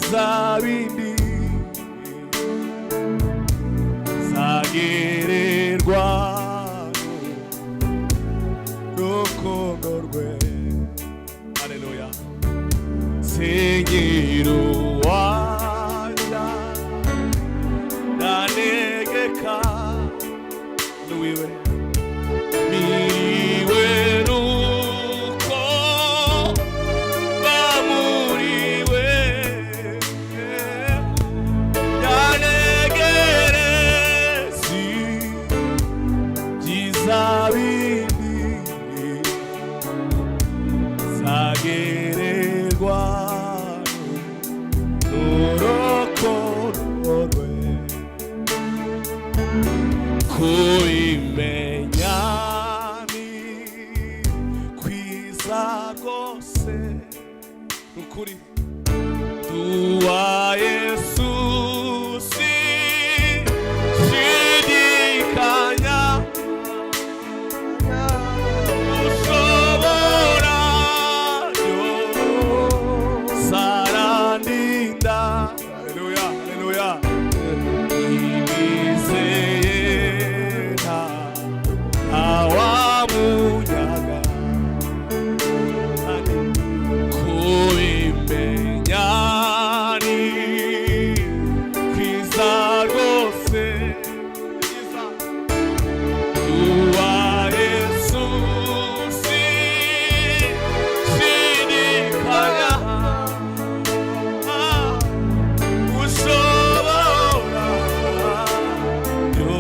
bizabindi zagererwa n'urukundo rwe. Haleluya. Singiro wanja nanegeka nuwiwe miriwe nuko bamuriwe yanegerezi jizabindi zagererwa n'urukundo rwe. Kuimenya ni kwiza rwose nukuri tuwa Yesu sishidikanya ushobora yo sarandinda. Haleluya, haleluya. Awamunyaga kuimenyani kwiza rwose tuwa Yesu sishidikanya ushobora yo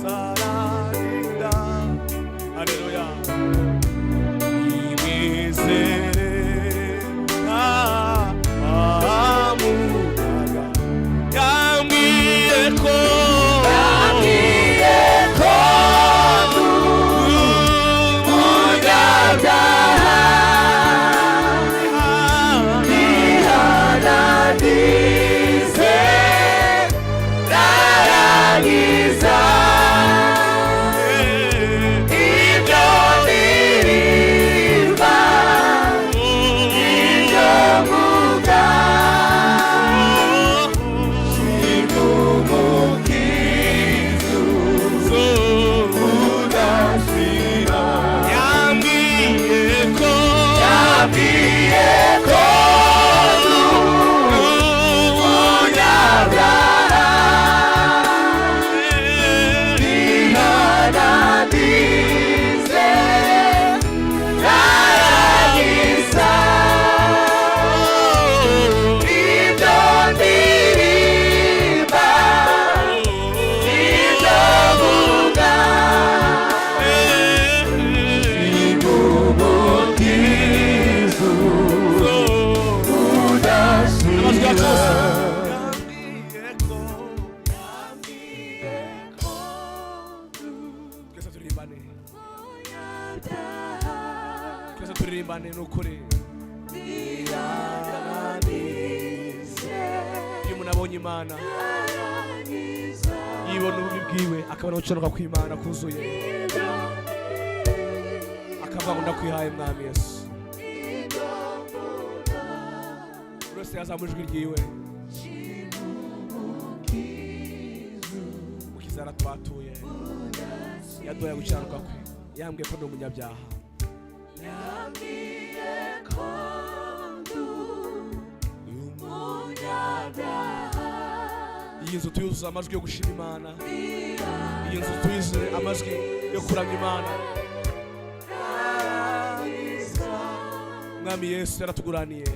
sarandinda. Haleluya. Imizere amunaga yambwiye ko nihanadize naragiza turirimbane n'ukuri. Iyo umuntu abonye Imana yibona ububi bwiwe akabona guciranuka kw'Imana kuzuye akavuga ngo ndakwihaye mwami Yesu. Buri wese yazamura ijwi ryiwe Mukiza aratwatuye yaduhaye guciranuka kwe yambwiye ko ndi umunyabyaha. Iyi nzu tuyuzuza amajwi yo gushima Imana. Iyi nzu tuyuzuze amajwi yo kuramya Imana. Mwami Yesu yaratuguraniye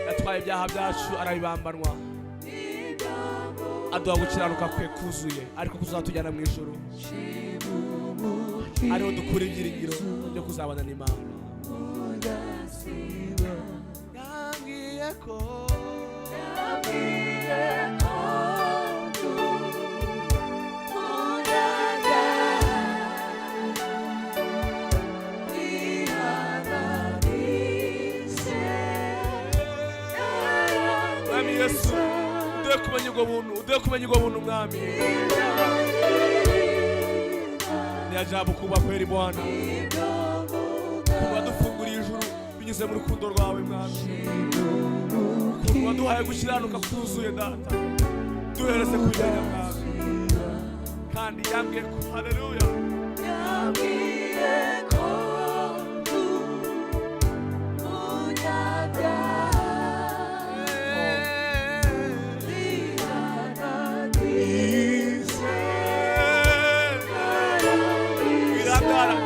yatwaye ibyaha byacu arabibambanwa aduha gukiranuka kwe kuzuye ariko kuzatujyana mu ijuru ariho dukura ibyiringiro byo kuzabana n'Imana. Yambwiye ko Mwami Yesu uduhe kumenya ubwo buntu mwami. Ni ajabu kuba kweli Bwana kuba dufunguriye ijuru binyuze mu rukundo rwawe mwami. waduhaye gukiranuka kuzuye data duhereze kujyana mwami kandi yambwiye ko haleluya yambwiye ko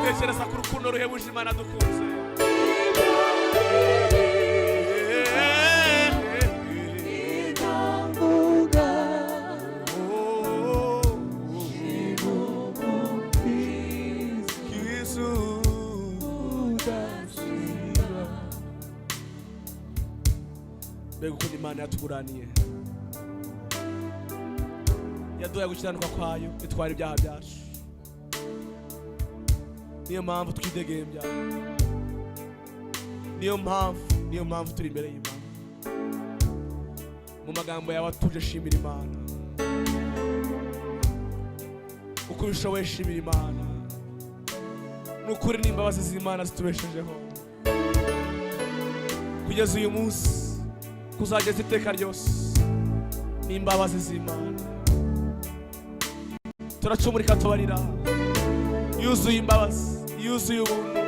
tekereza ku rukundo ruhebuje Imana dukunze mbega ukuntu Imana yatuguraniye yaduhaye gukiranuka kwayo itwara ibyaha byacu niyo mpamvu twidegembya niyo mpamvu turi imbere y'Imana mu magambo yawe atuje shimira Imana uko bishoboye shimira Imana n'ukuri n'imbabazi z'Imana zitubeshejeho kugeza uyu munsi kuzageza iteka ryose n'imbabazi z'Imana turacumurika tubarira yuzuye imbabazi yuzuye ubuntu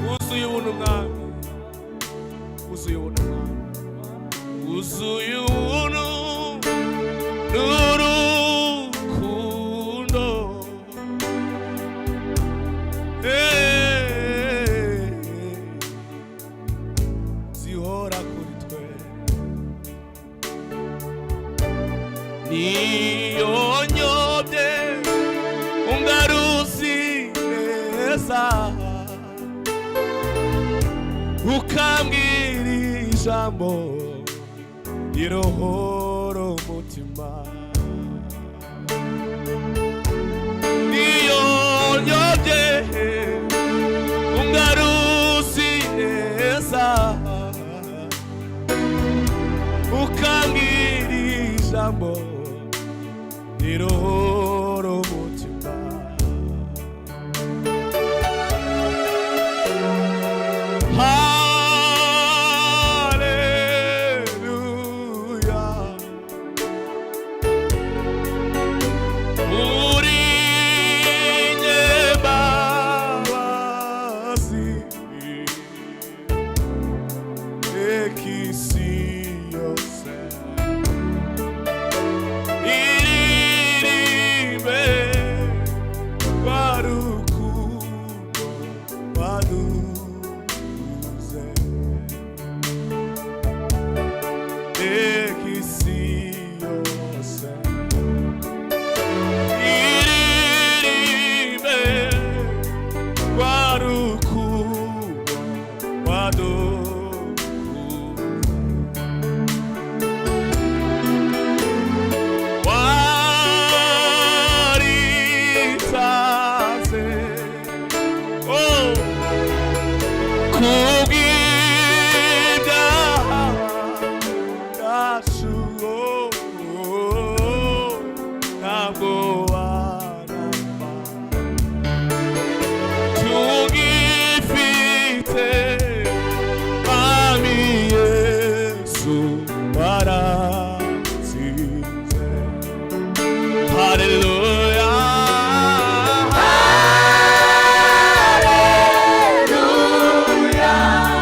wuzuye ubuntu mwami wuzuye ubuntu mwami wuzuye ubuntu n'urukundo zihora kuri twe niyo nyobye ungaruzi neza ukambwira ijambo irohora umutima niyo nyobye ungaruzi neza ukambwira ijambo irohora umutima haleluya uri nyembabazi ekisi yose iririmbe warukundo waduze ekisi yose iririmbe warukundo waduze Hallelujah.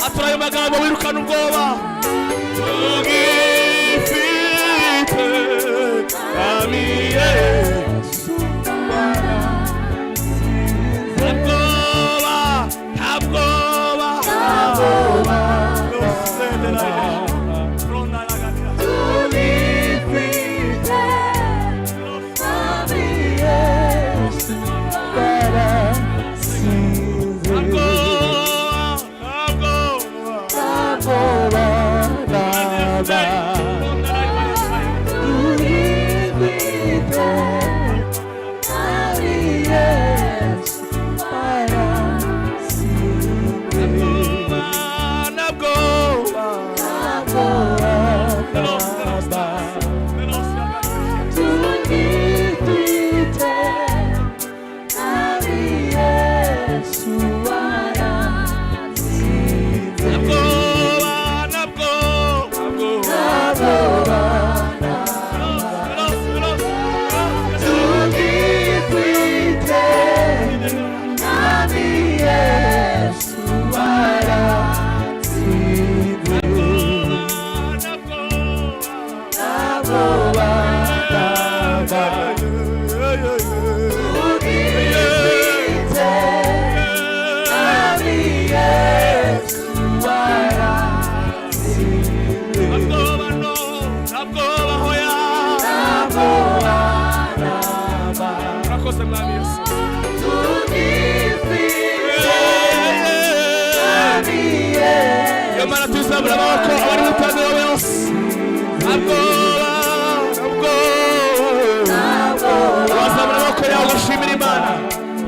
Aturayo magambo wirukana ubwoba tugifite Mwami Yesu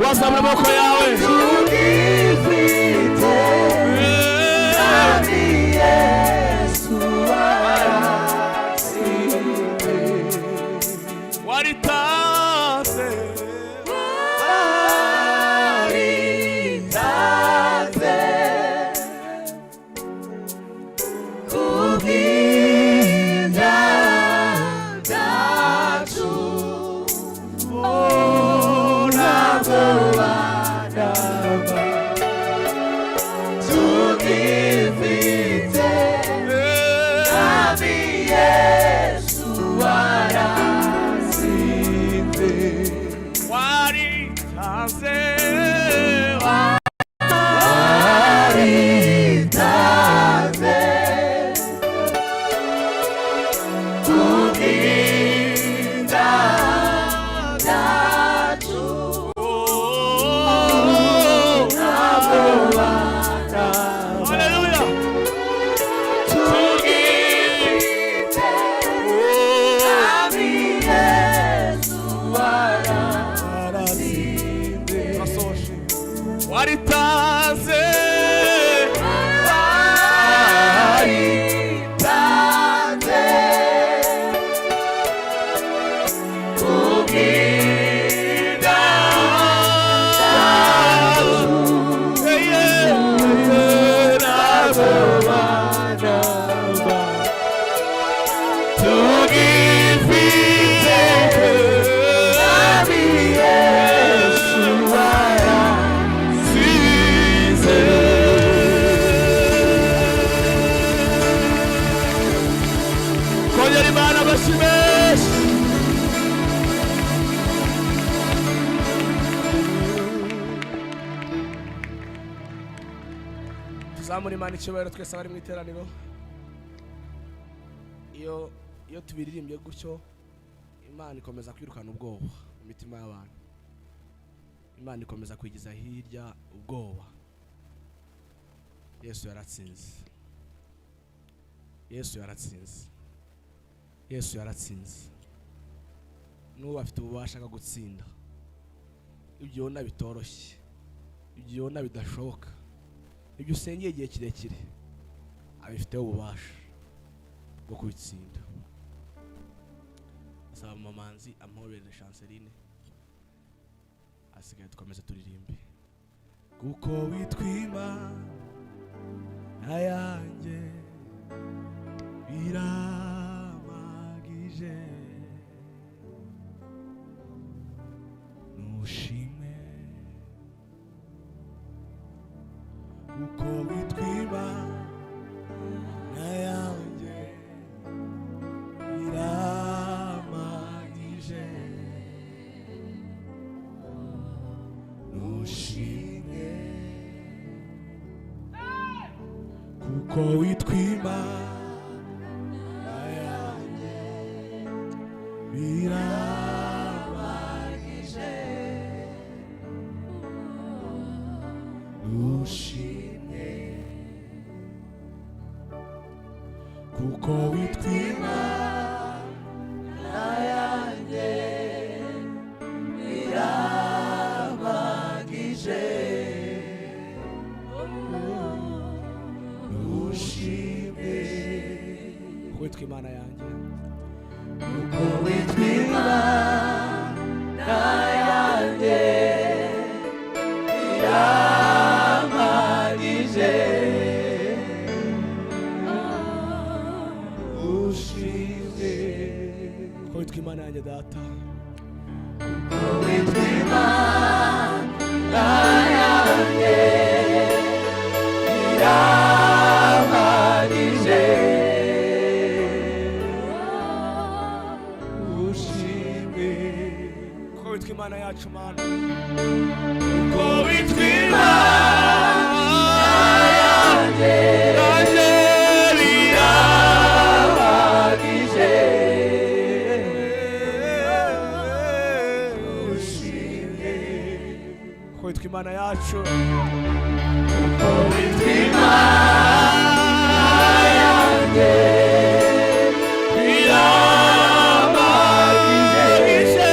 wazamura amaboko yawe tugifite Mwami Yesu waratsinze waritanze tuzamura Imana icyubahiro twese abari mu iteraniro. Iyo tubiririmbye gutyo Imana ikomeza kwirukana ubwoba mu mitima y'abantu. Imana ikomeza kwigiza hirya ubwoba. Yesu yaratsinze. Yesu yaratsinze. Yesu yaratsinze. N'ubu afite ububasha bwo gutsinda ibyo ubona bitoroshye, ibyo ubona bidashoboka. ibyo usengeye igihe kirekire abifiteho ububasha bwo kubitsinda. Asaba Mamanzi amporere Chanceline, asigaye dukomeze turirimbe. Kuko witwa Imana yanjye biramagije, nushime. Kuko witwa Imana yanjye biramagije, nushime. Kuko witwa Imana yanjye biramagije, nushime. Kuko witwa Imana yanjye biramagije, nushime. Kuko witwa Imana yanjye, kuko witwa Imana yanjye biramagije, nushime. Kuko witwa Imana yanjye data, kuko witwa Imana yanjye biramagije, nushime. Kuko witwa Imana yacu Mana, kuko witwa Imana yanjye biramagije, nushime. Kuko witwa Imana yacu, kuko witwa Imana yanjye biramagije,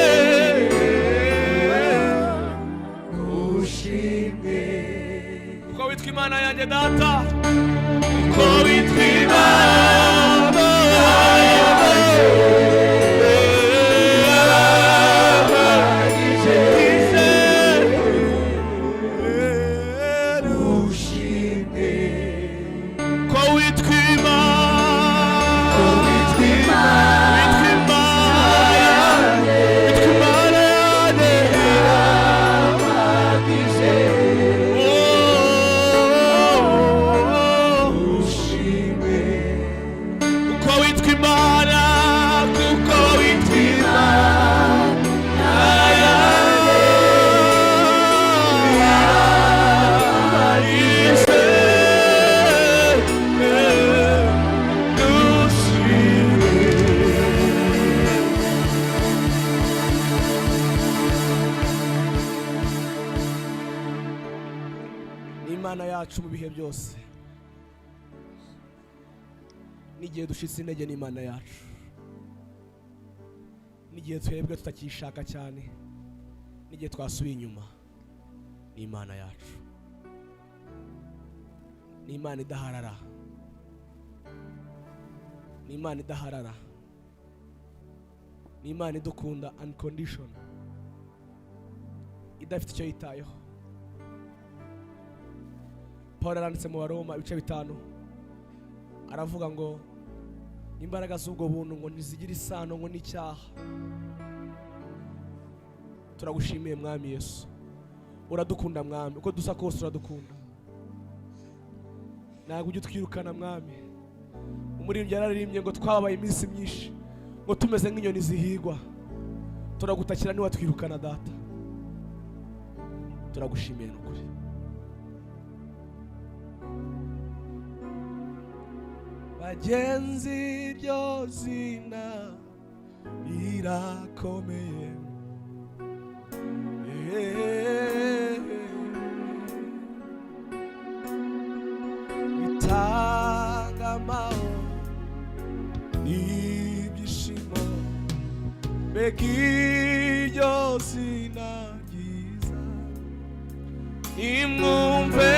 nushime. Kuko witwa Imana yanjye data, kuko witwa Imana yanjye biramagije, nushime. Kuko witwa Imana yacu mu bihe byose. N'igihe dushitse intege n'Imana yacu, n'igihe twebwe tutakishaka cyane, n'igihe twasubiye inyuma, n'Imana yacu. N'Imana idaharara, n'Imana idaharara, n'Imana idukunda uncondition, idafite icyo yitayeho. Paul aranditse mu Baroma ibice 5, aravuga ngo imbaraga z'ubwo buntu ngo ntizigira isano ngo n'icyaha. Turagushimiye Mwami Yesu, uradukunda Mwami, uko dusa kose uradukunda, ntabwo ujya utwirukana Mwami. Umuririmbyi yararirimbye ngo twabaye iminsi myinshi ngo tumeze nk'inyoni zihigwa, turagutakira niwatwirukana data. Turagushimiye n'ukuri. Bagenzi iryo zina rirakomeye, bitanga amahoro n'ibyishimo, mbega iryo zina ryiza. Nimwumve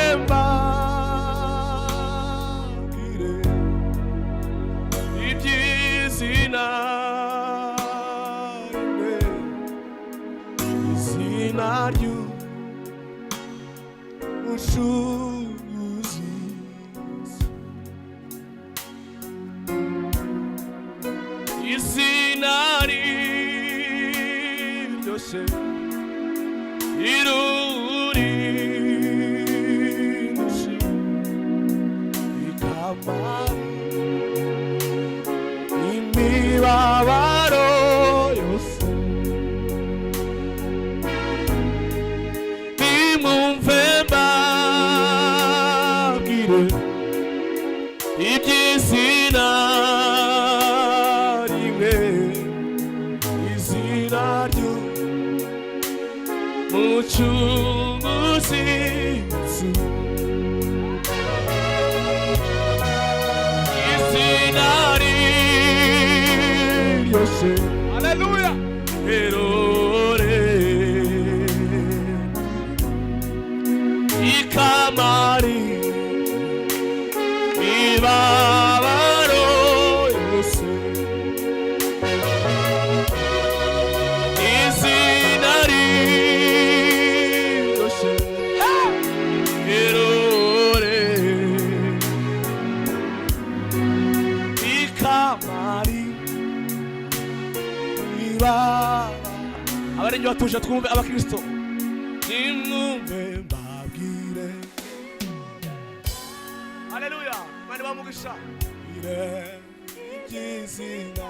izina riryoshe irurindushe ikamara imibabaro yose nimwumve mbabwire iby'izina rimwe izina ry'umucunguzi Yesu izina riryoshe haleluya erore ikamari ibabaro yose izina riryoshe erore ikamari abarenge batuje twumve abakristo nimwumve mbabwire haleluya mani bamugisha iby'izina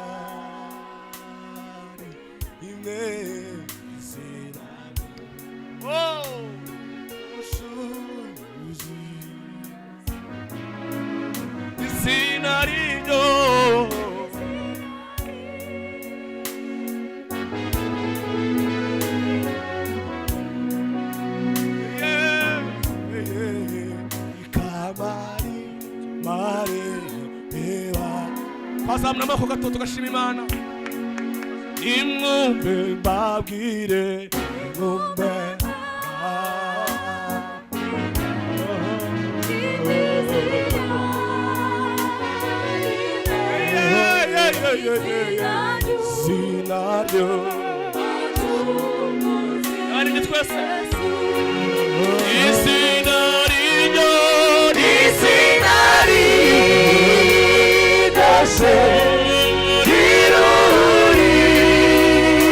imwe izina ushuzi izina ryo Pasam namako gato tugashima Imana imwumve mbabwire imwumve sinaryo ari twese isinaryo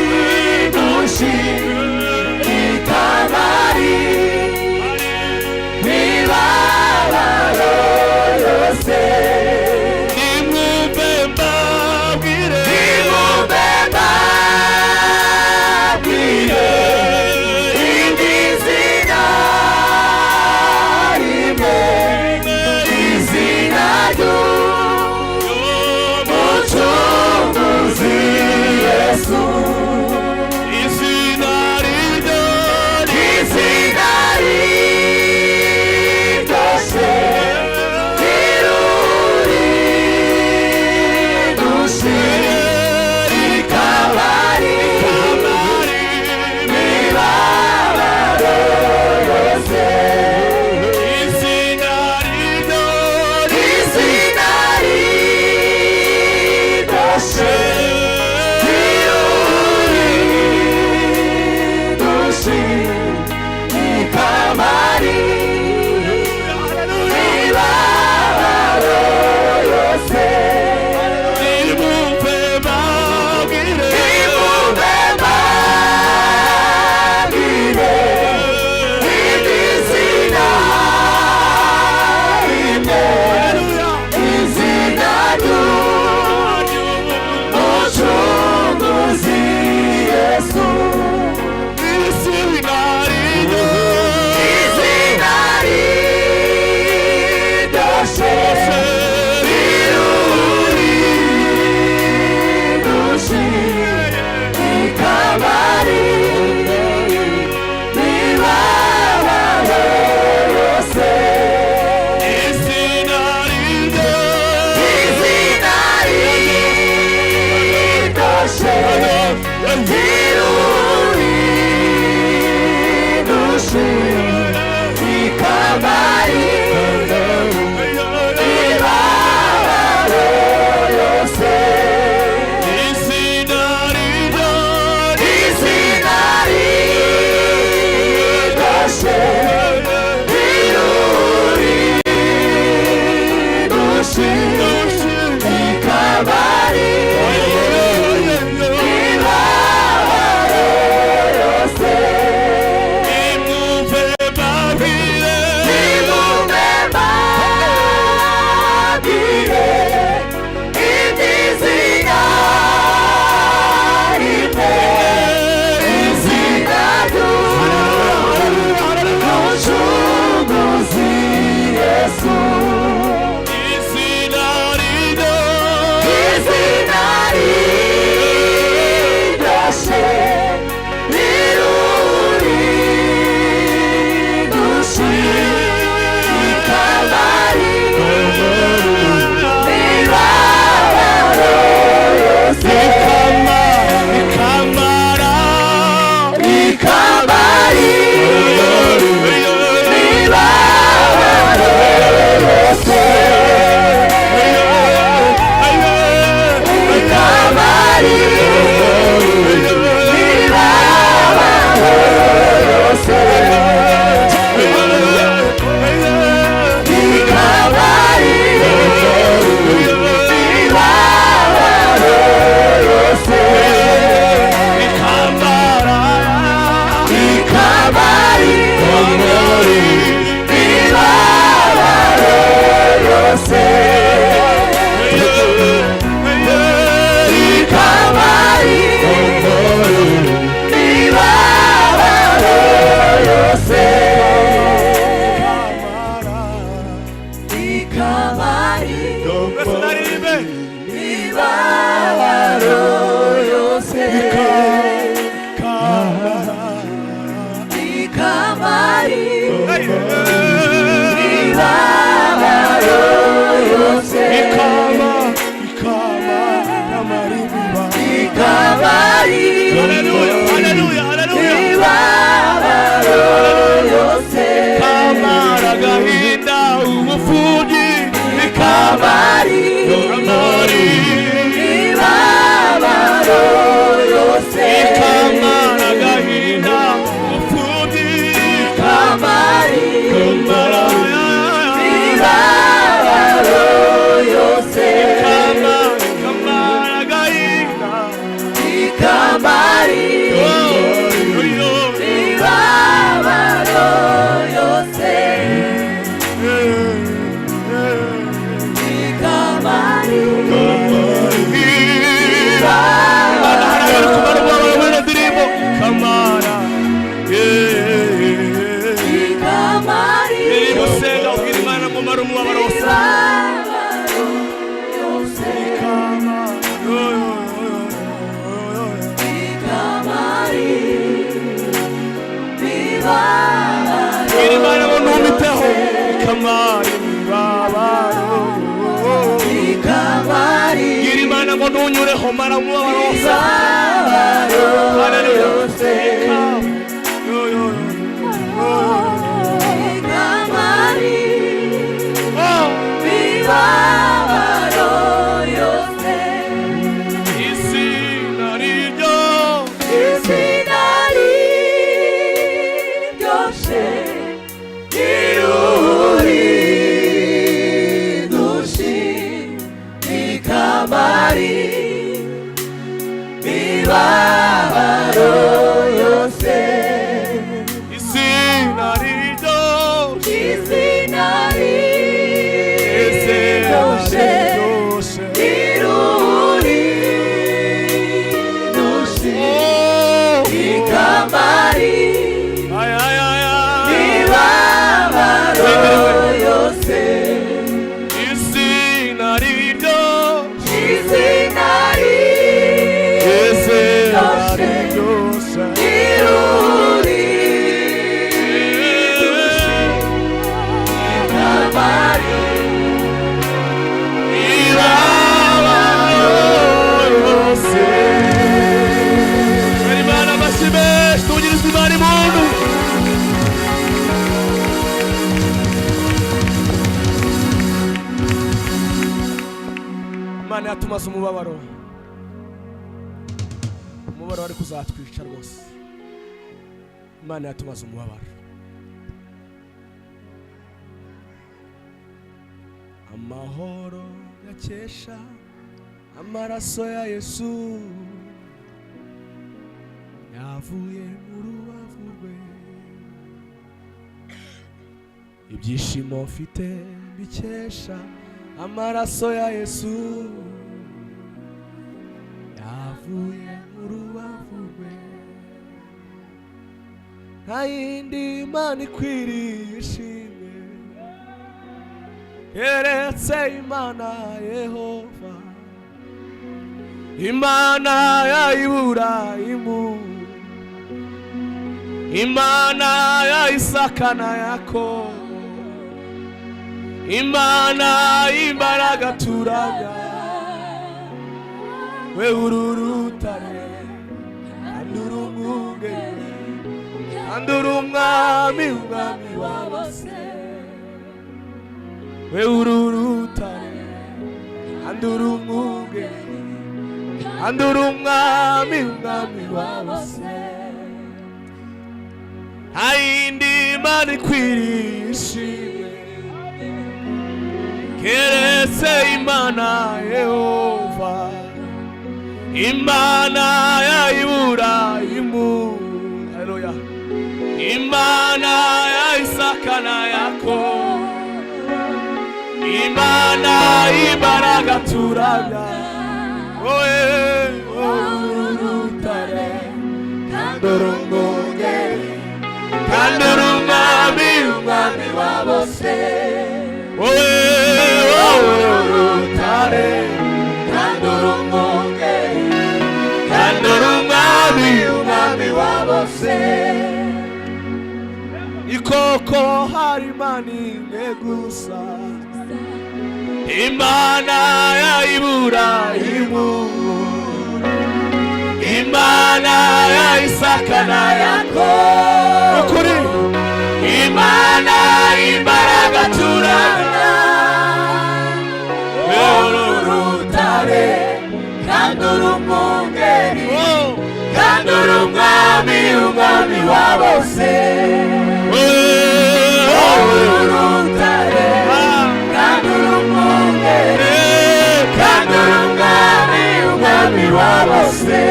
irurindushe ikamari imibabaro yose nimwumve mbabwire iby'izina rimwe izina ry'umucunguzi Yesu izina riryoshe irurindushe ikamari imibabaro yose izina riryoshe irurindushe ikamari imibabaro yose nimwumve mbabwire iby'izina rimwe izina ry'umucunguzi Yesu izina riryoshe irurindushe ikamari imibabaro yose izina riryoshe irurindushe ikamari imibabaro yose izina riryoshe irurindushe ikamari Ikamari Ibabaro yose Ikamari Ibabaro yose Ikamari Hallelujah Ibabaro yose Kamara gahinda umufugi Ikamari Ibabaro yose Kamara gahinda umufugi Ikamari Ibabaro yose Kamara gahinda Ikamari Ibabaro yose Ikamari Kamara Ikamari Musenga ubwira Imana ngo mara umubabaro wose Ibabaro yose Ikamari Ibabaro Bwira Imana ngo ntumiteho Kamara ibabaro Ikamari Bwira Imana ngo ntunyureho mara umubabaro wose Ibabaro yose Ikamari Ibabaro yose Izina riryo Izina ryose iruridushi Ikamari Ibabaro yose Izina riryo Izina ryose iruridushi Ikamari Ibabaro yose Izina riryo Izina ryose iruridushi Ikamari ibabaro yose Imana amashime tugirize Imana impundu Imana yatumaze umubabaro wari kuzatwica rwose Imana yatumaze umubabaro amahoro yakesha amaraso ya Yesu yavuye mu rubavu rwe ibyishimo mfite bikesha amaraso ya Yesu yavuye mu rubavu rwe nta yindi Imana ikwiriye ishimwe keretse Imana Yehova Imana ya Iburahimu Imana ya Isaka na Yakobo Imana y'imbaraga turamya we ururutare andura umwungeri andura umwami w'abose we ururutare andura umwungeri andura umwami w'abose nta yindi Imana ikwiriye ishimwe keretse Imana Yehova Imana ya Iburahimu haleluya Imana ya Isaka na Yakobo Imana y'imbaraga turamya oye urutare kandura umwungeri kandura umwami w'abose oye koko hari Imana imwe gusa, Imana ya Iburahimu, Imana ya Isaka na Yakobo, ukuri Imana imbaraga turana, urutare kandi uri umwungeri, kandi uri umwami, umwami wa bose. Urutare kandi uri umwungeri, kandi uri umwami, umwami wa bose.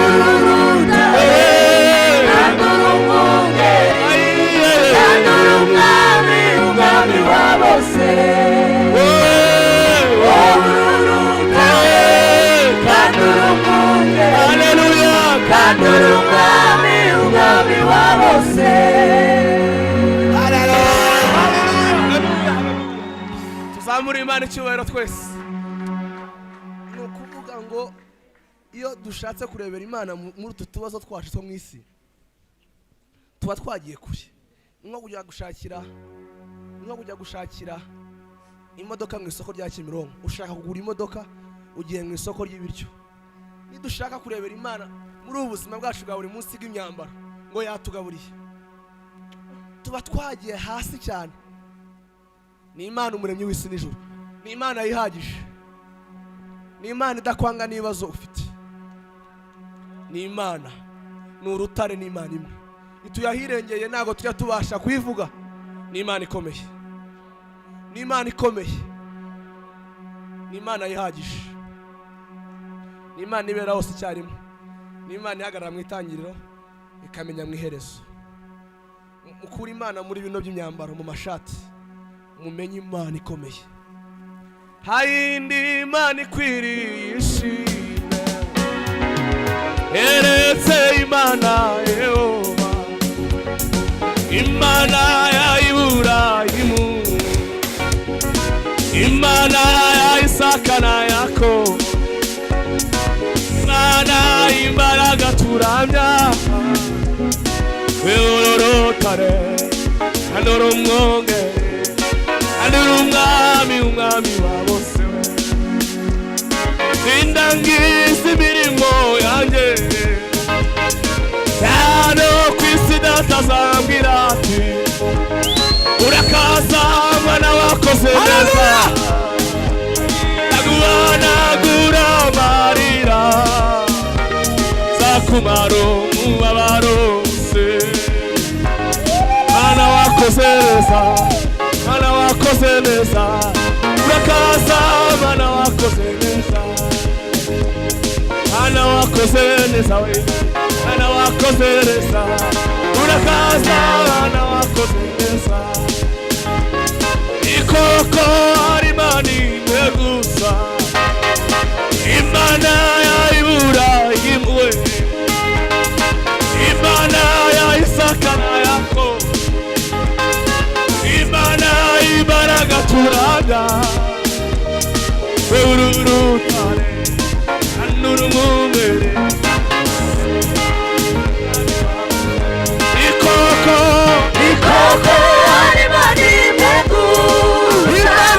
Urutare kandi uri umwungeri, kandi uri umwami, umwami wa bose. Kandi uri umwami, umwami wa bose. Tuzamure Imana icyubahiro twese. Ni ukuvuga ngo iyo dushatse kurebera Imana muri utu tubazo twacu two mu isi, tuba twagiye kure. Nko kujya gushakira imodoka mu isoko rya Kimironko. Ushaka kugura imodoka, ugiye mu isoko ry'ibiryo. Nidushaka kurebera Imana muri ubu buzima bwacu bwa buri munsi bw'imyambaro ngo yatugaburiye, tuba twagiye hasi cyane. Ni Imana umuremyi w'isi n'ijuru, ni Imana yihagije, ni Imana idakwanga n'ibibazo ufite, ni Imana, ni urutare, ni Imana imwe ituyahirengeye, ntabwo tujya tubasha kuyivuga. Ni Imana ikomeye, ni Imana ikomeye, ni Imana yihagije, ni Imana ibera hose icyarimwe, ni Imana ihagarara mu itangiriro ikamenya mu iherezo. Mukura Imana muri bino by'imyambaro, mu mashati, mumenye Imana ikomeye. Hayindi Imana ikwiriye ishimwe, eretse Imana Yehova, Imana ya Iburahimu, Imana ya Isaka na Yakobo, Imana imbaraga turamya, urutare kandi uri umwungeri, kandi uri umwami, umwami wa bose. Indangiza imirimo yanjye, hano ku isi datazambwira ati urakaza mwana wakoze neza, ndaguhanagura amarira, zakumara umubabaro wose. Mwana wakoze neza, mwana wakoze neza, urakaza mwana wakoze neza, mwana wakoze neza, we mwana wakoze neza, urakaza mwana wakoze neza. Ikoko ari Imana imwe gusa, Imana ya Iburahimu, Imana ya Isaka na Yakobo, Imana imbaraga turaga, urutare kandi uri umwungeri. Ikoko ari Imana imwe gusa,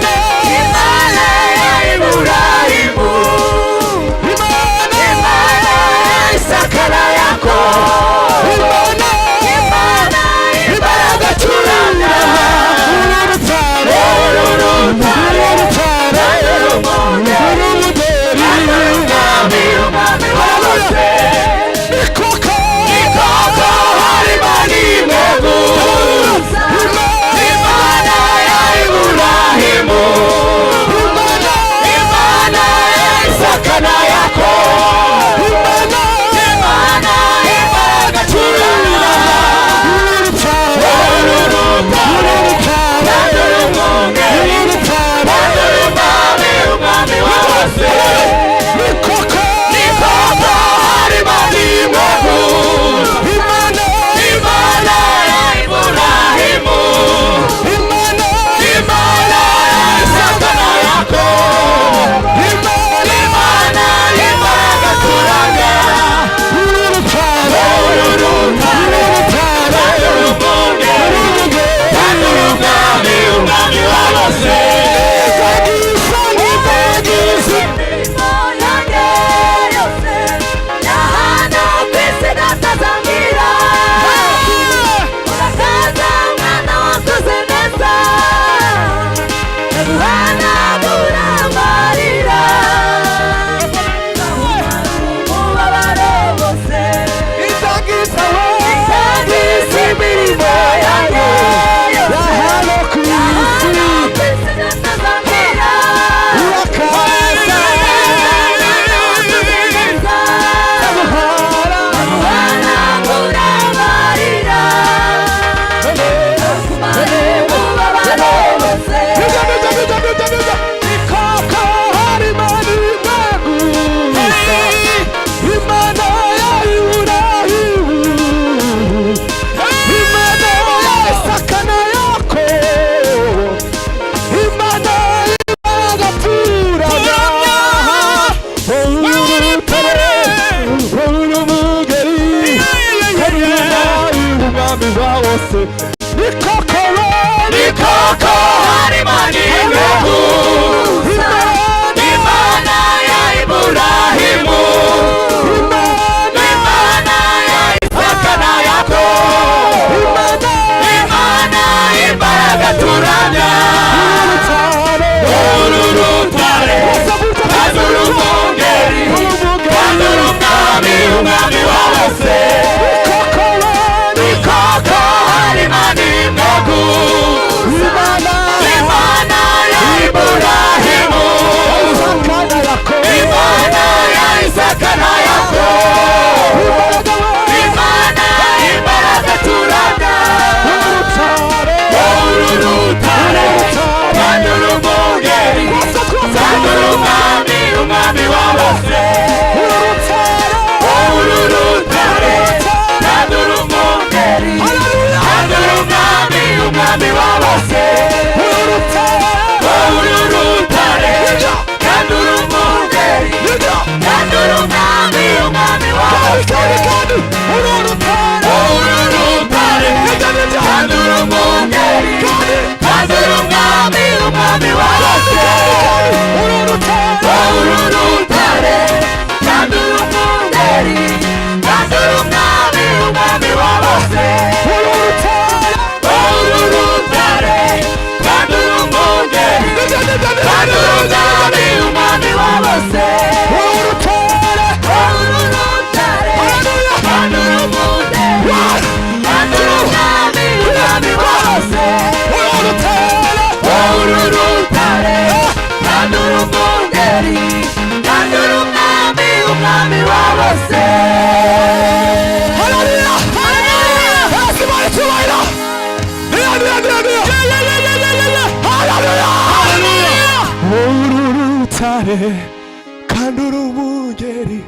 bose. Haleluya, haleluya, Simoni tubaira, haleluya, haleluya. Urutare kandi uri umugeri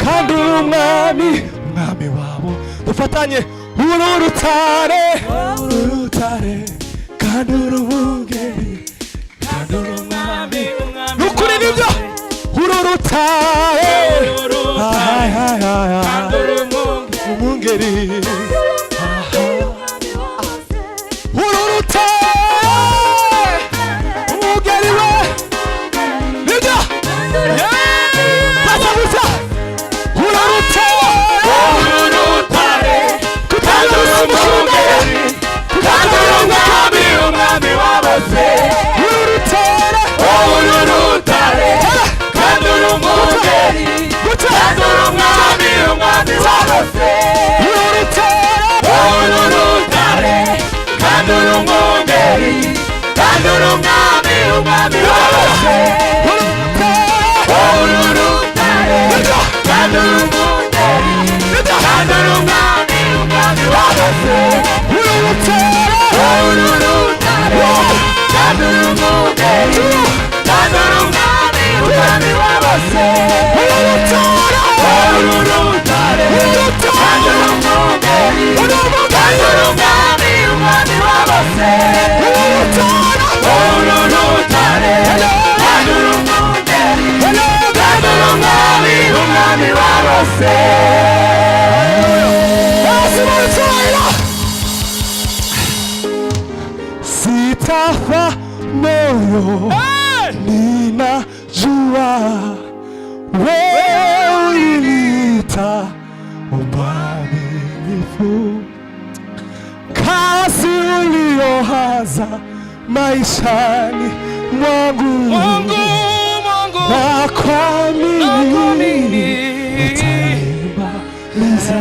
kandi uri umwami, umwami wabo. Dufatanye. Urutare kandi uri umugeri kandi uri umwami, nukuri nibyo. Urutare kandi uri umugeri, urutare umugeri we nibyo. Pasa gusa. Urutare kandi uri umugeri kandi uri umwami, umwami wa bose. Urutare kandi uri umugeri kandi uri umwami, umwami wa bose. Urutare kandi uri umugeri kandi uri umwami, umwami wa bose. Urutare kandi uri umugeri kandi uri umwami, umwami wa bose. Urutare kandi uri umugeri kandi uri umwami, umwami wa bose. Urutare kandi uri umugeri kandi uri umwami, umwami wa bose. Urutare kandi uri umugeri kandi uri umwami, umwami wa bose. Sitafa moyo ninajua wewe uliniita mwaminifu, kazi uliyoanza maishani mwangu na kuamini utaimaliza.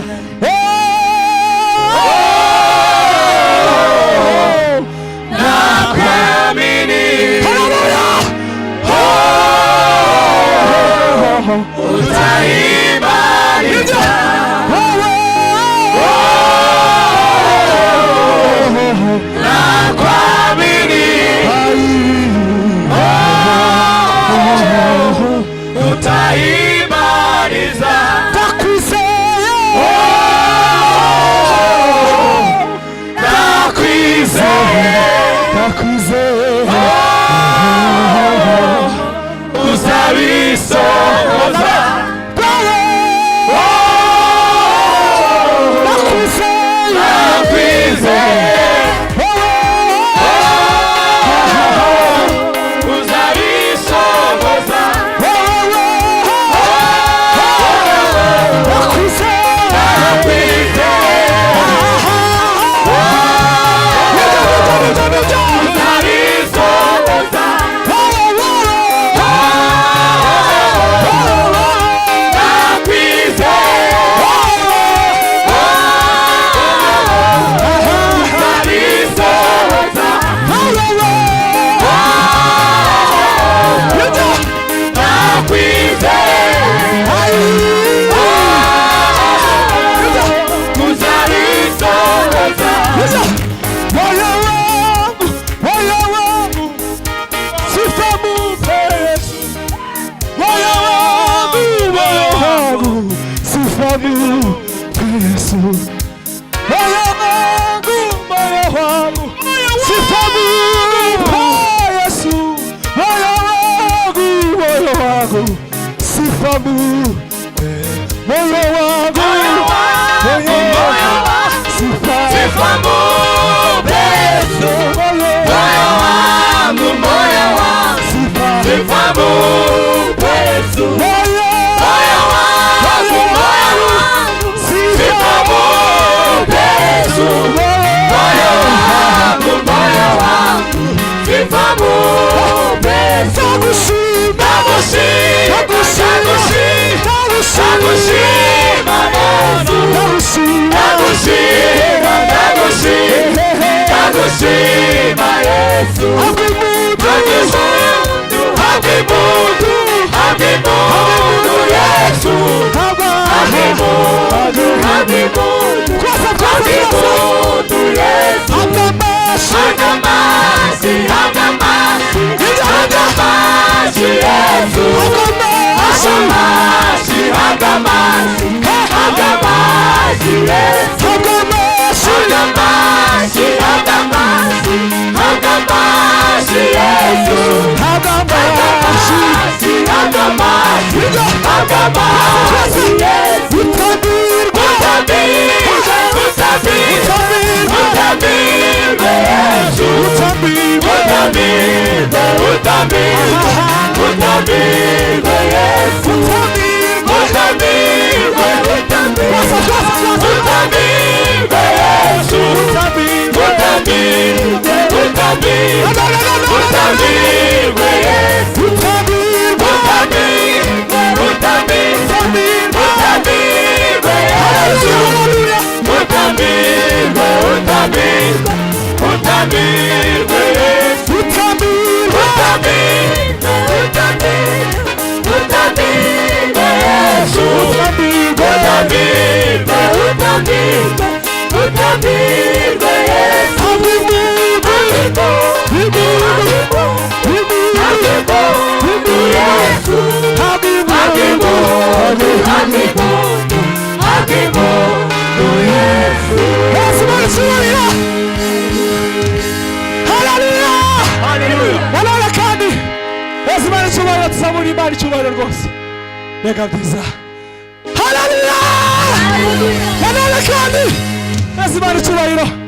Utaimaliza. Nakuamini. Utaimaliza. Takwizeye. Takwizeye. Uzabisohoza. Yesu Reka byiza. Haleluya! Haleluya kandi. Azimana cyubahiro.